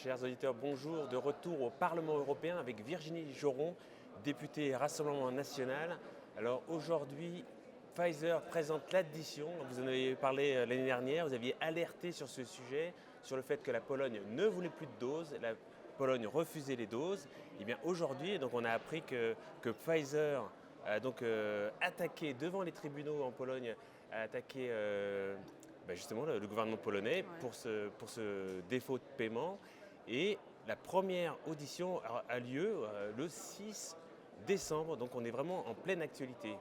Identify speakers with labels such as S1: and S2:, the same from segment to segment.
S1: Chers auditeurs, bonjour, de retour au Parlement européen avec Virginie Joron, députée Rassemblement National. Alors aujourd'hui, Pfizer présente l'addition. Vous en avez parlé l'année dernière, vous aviez alerté sur ce sujet, sur le fait que la Pologne ne voulait plus de doses, la Pologne refusait les doses. Et bien aujourd'hui, donc on a appris que Pfizer a donc attaqué devant les tribunaux en Pologne, a attaqué justement le gouvernement polonais pour ce défaut de paiement. Et la première audition a lieu le 6 décembre, donc on est vraiment en pleine actualité.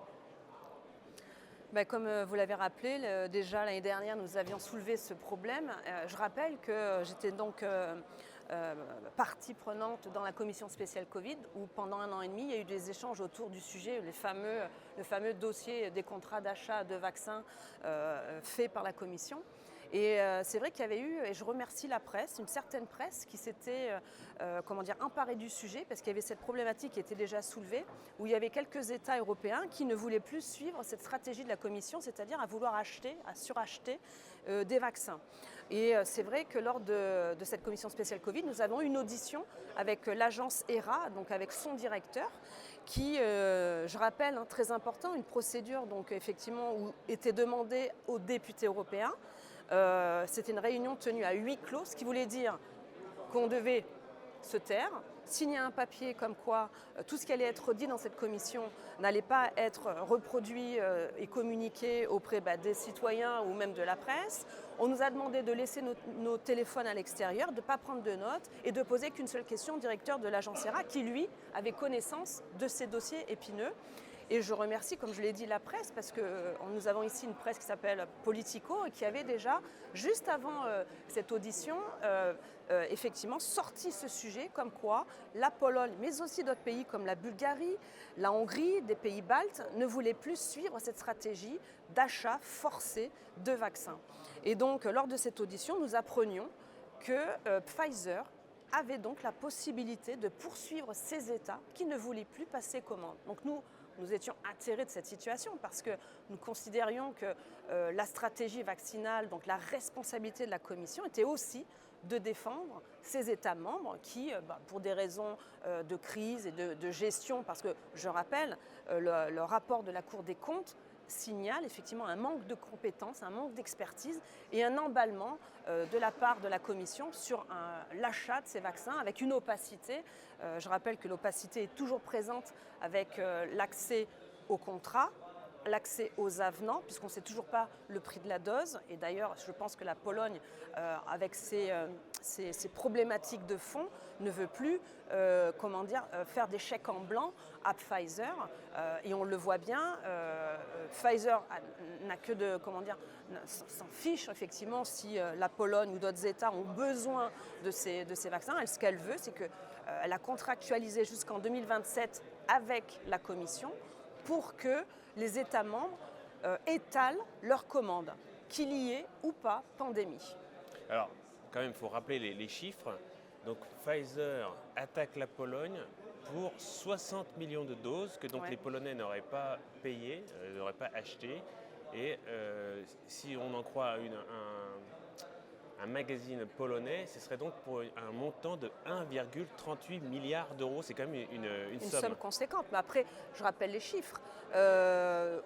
S2: Comme vous l'avez rappelé, déjà l'année dernière, nous avions soulevé ce problème. Je rappelle que j'étais donc partie prenante dans la commission spéciale Covid, où pendant 1 an et demi, il y a eu des échanges autour du sujet, le fameux dossier des contrats d'achat de vaccins faits par la commission. Et c'est vrai qu'il y avait eu, et je remercie la presse, une certaine presse qui s'était emparée du sujet, parce qu'il y avait cette problématique qui était déjà soulevée, où il y avait quelques États européens qui ne voulaient plus suivre cette stratégie de la Commission, c'est-à-dire à vouloir acheter, à suracheter des vaccins. Et c'est vrai que lors de cette commission spéciale Covid, nous avons eu une audition avec l'agence HERA, donc avec son directeur, qui, je rappelle, très important, une procédure donc effectivement où était demandée aux députés européens. C'était une réunion tenue à huis clos, ce qui voulait dire qu'on devait se taire, signer un papier comme quoi tout ce qui allait être dit dans cette commission n'allait pas être reproduit et communiqué auprès des citoyens ou même de la presse. On nous a demandé de laisser nos téléphones à l'extérieur, de ne pas prendre de notes et de poser qu'une seule question au directeur de l'agence HERA qui, lui, avait connaissance de ces dossiers épineux. Et je remercie, comme je l'ai dit, la presse, parce que nous avons ici une presse qui s'appelle Politico et qui avait déjà, juste avant cette audition, effectivement sorti ce sujet, comme quoi la Pologne, mais aussi d'autres pays comme la Bulgarie, la Hongrie, des pays baltes, ne voulaient plus suivre cette stratégie d'achat forcé de vaccins. Et donc, lors de cette audition, nous apprenions que Pfizer avait donc la possibilité de poursuivre ces États qui ne voulaient plus passer commande. Donc nous étions atterrés de cette situation parce que nous considérions que la stratégie vaccinale, donc la responsabilité de la Commission, était aussi de défendre ces États membres qui, pour des raisons de crise et de gestion, parce que je rappelle, le rapport de la Cour des comptes signale effectivement un manque de compétences, un manque d'expertise et un emballement de la part de la Commission sur l'achat de ces vaccins avec une opacité. Je rappelle que l'opacité est toujours présente avec l'accès aux contrats, l'accès aux avenants, puisqu'on ne sait toujours pas le prix de la dose. Et d'ailleurs, je pense que la Pologne, avec ses problématiques de fond, ne veut plus faire des chèques en blanc à Pfizer. Et on le voit bien, Pfizer n'a que s'en fiche effectivement si la Pologne ou d'autres États ont besoin de ces vaccins. Ce qu'elle veut, c'est qu'elle a contractualisé jusqu'en 2027 avec la Commission pour que les États membres étalent leurs commandes, qu'il y ait ou pas pandémie.
S1: Alors, quand même, il faut rappeler les chiffres. Donc, Pfizer attaque la Pologne pour 60 millions de doses que donc les Polonais n'auraient pas payées, n'auraient pas achetées. Et si on en croit un magazine polonais, ce serait donc pour un montant de 1,38 milliard d'euros. C'est quand même une
S2: somme conséquente. Mais après, je rappelle les chiffres.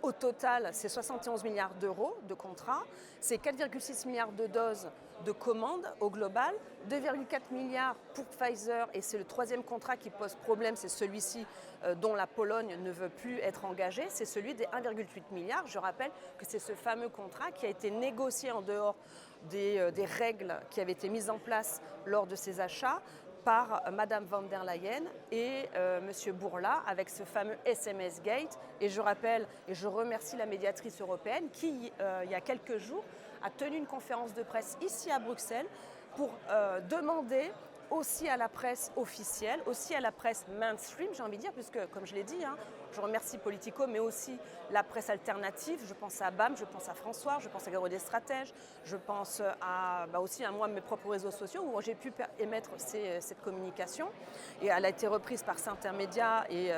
S2: Au total, c'est 71 milliards d'euros de contrats. C'est 4,6 milliards de doses de commandes au global. 2,4 milliards pour Pfizer. Et c'est le troisième contrat qui pose problème. C'est celui-ci dont la Pologne ne veut plus être engagée. C'est celui des 1,8 milliards. Je rappelle que c'est ce fameux contrat qui a été négocié en dehors des règles qui avaient été mises en place lors de ces achats par Madame von der Leyen et Monsieur Bourla avec ce fameux SMS Gate. Et je rappelle et je remercie la médiatrice européenne qui, il y a quelques jours, a tenu une conférence de presse ici à Bruxelles pour demander aussi à la presse officielle, aussi à la presse mainstream, j'ai envie de dire, puisque, comme je l'ai dit, je remercie Politico, mais aussi la presse alternative. Je pense à BAM, je pense à François, je pense à Garo des Stratèges, je pense aussi à moi, mes propres réseaux sociaux, où j'ai pu émettre cette communication. Et elle a été reprise par Synthermédia et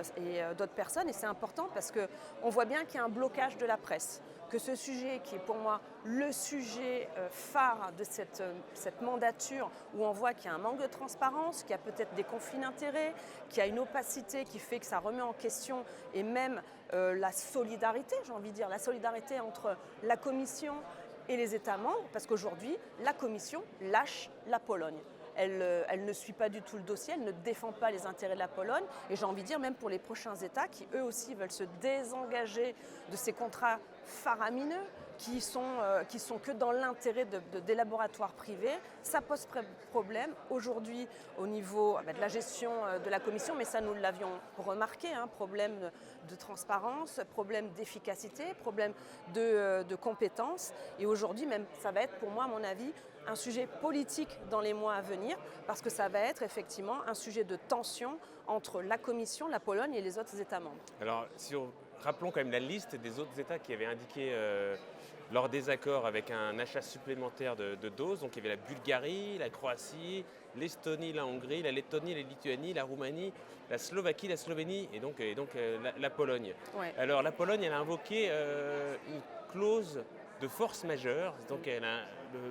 S2: d'autres personnes. Et c'est important parce qu'on voit bien qu'il y a un blocage de la presse. que ce sujet, qui est pour moi le sujet phare de cette mandature, où on voit qu'il y a un manque de transparence, qu'il y a peut-être des conflits d'intérêts, qu'il y a une opacité qui fait que ça remet en question, et même la solidarité, j'ai envie de dire, la solidarité entre la Commission et les États membres, parce qu'aujourd'hui, la Commission lâche la Pologne. Elle ne suit pas du tout le dossier, elle ne défend pas les intérêts de la Pologne. Et j'ai envie de dire, même pour les prochains États qui, eux aussi, veulent se désengager de ces contrats faramineux qui sont que dans l'intérêt des laboratoires privés, ça pose problème aujourd'hui au niveau de la gestion de la Commission, mais ça nous l'avions remarqué, problème de transparence, problème d'efficacité, problème de compétences. Et aujourd'hui, même, ça va être pour moi, à mon avis, un sujet politique dans les mois à venir, parce que ça va être effectivement un sujet de tension entre la Commission, la Pologne et les autres États membres.
S1: Alors, rappelons quand même la liste des autres États qui avaient indiqué leur désaccord avec un achat supplémentaire de doses. Donc il y avait la Bulgarie, la Croatie, l'Estonie, la Hongrie, la Lettonie, la Lituanie, la Roumanie, la Slovaquie, la Slovénie et donc la Pologne.
S2: Ouais.
S1: Alors la Pologne, elle a invoqué une clause de force majeure, donc elle a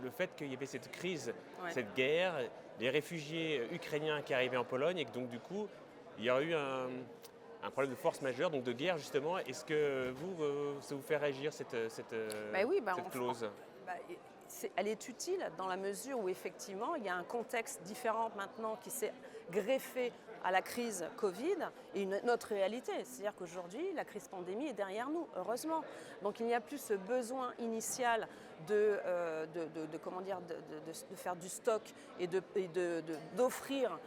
S1: le fait qu'il y avait cette crise, cette guerre, les réfugiés ukrainiens qui arrivaient en Pologne et que donc du coup il y a eu un problème de force majeure, donc de guerre justement. Est-ce que ça vous fait réagir cette clause ?
S2: Elle est utile dans la mesure où effectivement il y a un contexte différent maintenant qui s'est greffé à la crise Covid et notre réalité. C'est-à-dire qu'aujourd'hui, la crise pandémie est derrière nous, heureusement. Donc il n'y a plus ce besoin initial de faire du stock et d'offrir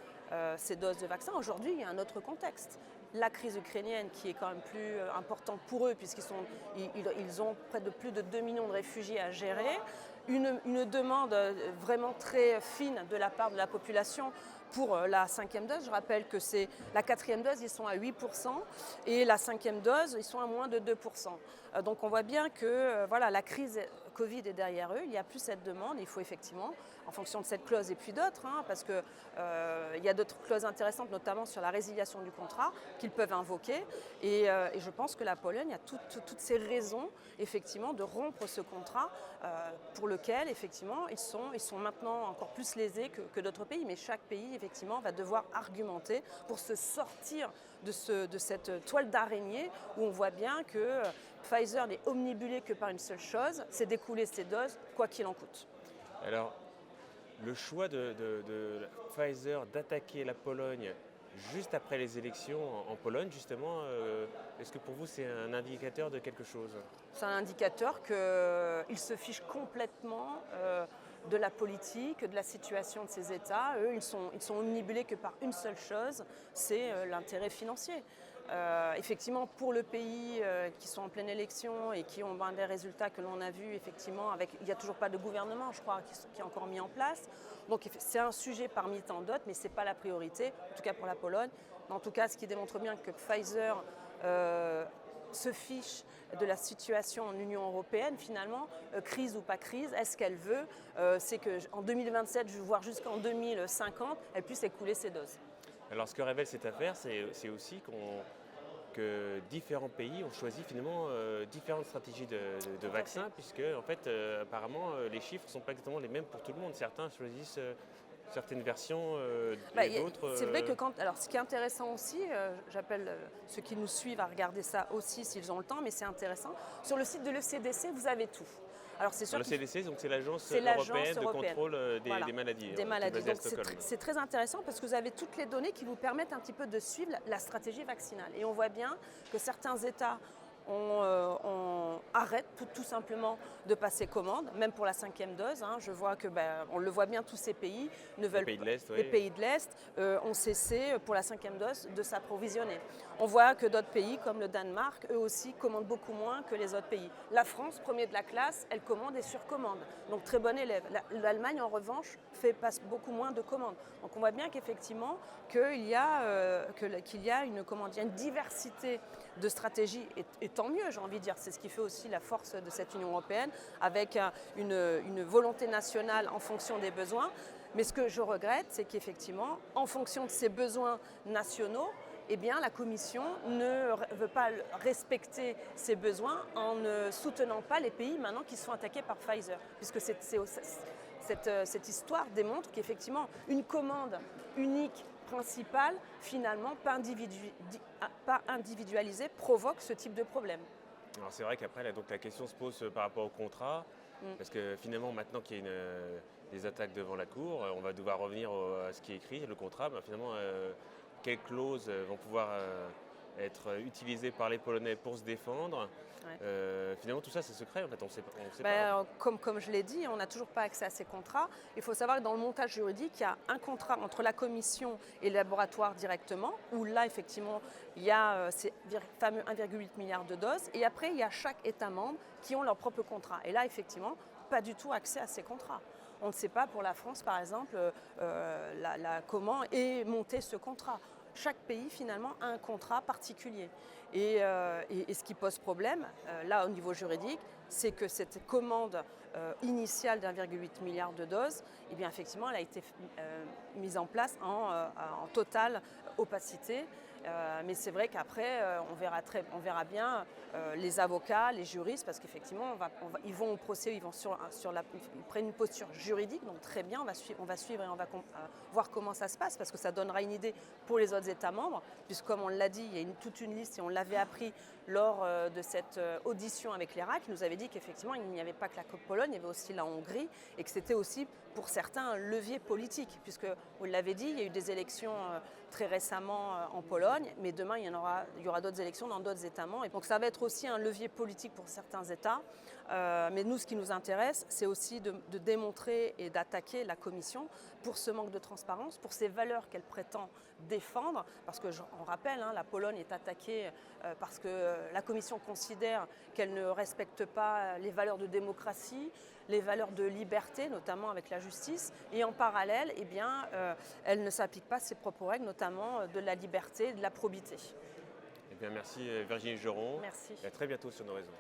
S2: ces doses de vaccins. Aujourd'hui, il y a un autre contexte. La crise ukrainienne qui est quand même plus importante pour eux puisqu'ils ont près de plus de 2 millions de réfugiés à gérer, une demande vraiment très fine de la part de la population pour la 5e dose. Je rappelle que c'est la 4e dose, ils sont à 8% et la 5e dose, ils sont à moins de 2%. Donc on voit bien que la crise Covid est derrière eux, il n'y a plus cette demande, il faut effectivement, en fonction de cette clause et puis d'autres, parce qu'il y a d'autres clauses intéressantes, notamment sur la résiliation du contrat, qu'ils peuvent invoquer. Et je pense que la Pologne a toutes ces raisons, effectivement, de rompre ce contrat pour lequel, effectivement, ils sont maintenant encore plus lésés que d'autres pays. Mais chaque pays, effectivement, va devoir argumenter pour se sortir de cette toile d'araignée où on voit bien que Pfizer n'est omnibulé que par une seule chose, c'est d'écouler ses doses, quoi qu'il en coûte.
S1: Alors, le choix de Pfizer d'attaquer la Pologne juste après les élections en Pologne, justement, est-ce que pour vous c'est un indicateur de quelque chose ?
S2: C'est un indicateur qu'ils se fichent complètement de la politique, de la situation de ces États. Eux, ils sont omnibulés que par une seule chose, c'est l'intérêt financier. Effectivement, pour le pays qui sont en pleine élection et qui ont des résultats que l'on a vus, effectivement, il n'y a toujours pas de gouvernement, je crois, qui est encore mis en place. Donc c'est un sujet parmi tant d'autres, mais ce n'est pas la priorité, en tout cas pour la Pologne. Mais en tout cas, ce qui démontre bien que Pfizer se fiche de la situation en Union européenne, finalement, crise ou pas crise, est-ce qu'elle veut c'est qu'en 2027, voire jusqu'en 2050, elle puisse écouler ses doses.
S1: Alors ce que révèle cette affaire, c'est aussi que différents pays ont choisi finalement différentes stratégies de vaccins, puisque en fait, apparemment, les chiffres ne sont pas exactement les mêmes pour tout le monde. Certains choisissent certaines versions et d'autres...
S2: C'est vrai que ce qui est intéressant aussi, j'appelle ceux qui nous suivent à regarder ça aussi s'ils ont le temps, mais c'est intéressant. Sur le site de l'ECDC, vous avez tout. Alors, c'est sûr
S1: le CDC, donc c'est l'agence européenne de contrôle des maladies.
S2: Des maladies. Donc c'est très intéressant parce que vous avez toutes les données qui vous permettent un petit peu de suivre la stratégie vaccinale. Et on voit bien que certains États on arrête tout simplement de passer commande, même pour la 5e dose. Je vois que, on le voit bien, tous ces pays ne veulent pas. Les pays de l'Est ont cessé pour la 5e dose de s'approvisionner. On voit que d'autres pays, comme le Danemark, eux aussi commandent beaucoup moins que les autres pays. La France, premier de la classe, elle commande et surcommande. Donc très bon élève. L'Allemagne, en revanche, passe beaucoup moins de commandes. Donc on voit bien qu'effectivement, qu'il y a une diversité de stratégies, et tant mieux, j'ai envie de dire. C'est ce qui fait aussi la force de cette Union européenne, avec une volonté nationale en fonction des besoins. Mais ce que je regrette, c'est qu'effectivement, en fonction de ces besoins nationaux, eh bien, la Commission ne veut pas respecter ses besoins en ne soutenant pas les pays maintenant qui sont attaqués par Pfizer. Puisque cette histoire démontre qu'effectivement, une commande unique, principale, finalement pas individualisée, provoque ce type de problème.
S1: Alors c'est vrai qu'après, là, donc, la question se pose par rapport au contrat, parce que finalement, maintenant qu'il y a des attaques devant la Cour, on va devoir revenir à ce qui est écrit, le contrat. Ben, finalement, quelles clauses vont pouvoir être utilisées par les Polonais pour se défendre? Finalement, tout ça, c'est secret, en fait, on sait pas.
S2: Comme je l'ai dit, on n'a toujours pas accès à ces contrats. Il faut savoir que dans le montage juridique, il y a un contrat entre la Commission et le laboratoire directement, où là, effectivement, il y a ces fameux 1,8 milliard de doses. Et après, il y a chaque État membre qui ont leur propre contrat. Et là, effectivement, pas du tout accès à ces contrats. On ne sait pas pour la France, par exemple, comment est monté ce contrat. Chaque pays, finalement, a un contrat particulier. Et ce qui pose problème, là, au niveau juridique, c'est que cette commande initiale d'1,8 milliard de doses, eh bien, effectivement, elle a été mise en place en totale opacité. Mais c'est vrai qu'après, on verra bien les avocats, les juristes, parce qu'effectivement, ils vont au procès, ils prennent une posture juridique, donc très bien, on va suivre et on va voir comment ça se passe, parce que ça donnera une idée pour les autres États membres, puisque comme on l'a dit, il y a toute une liste, et on l'avait appris lors de cette audition avec l'Irak, qui nous avait dit qu'effectivement, il n'y avait pas que la Pologne, il y avait aussi la Hongrie, et que c'était aussi pour certains un levier politique, puisque, vous l'avez dit, il y a eu des élections très récemment en Pologne, mais demain il y aura d'autres élections dans d'autres États membres. Et donc ça va être aussi un levier politique pour certains États. Mais nous, ce qui nous intéresse, c'est aussi de démontrer et d'attaquer la Commission pour ce manque de transparence, pour ces valeurs qu'elle prétend défendre. Parce que, on rappelle, la Pologne est attaquée parce que la Commission considère qu'elle ne respecte pas les valeurs de démocratie, les valeurs de liberté, notamment avec la justice. Et en parallèle, eh bien, elle ne s'applique pas ses propres règles, notamment de la liberté et de la probité.
S1: Eh bien, merci Virginie Joron.
S2: Merci.
S1: Et à très bientôt sur nos réseaux.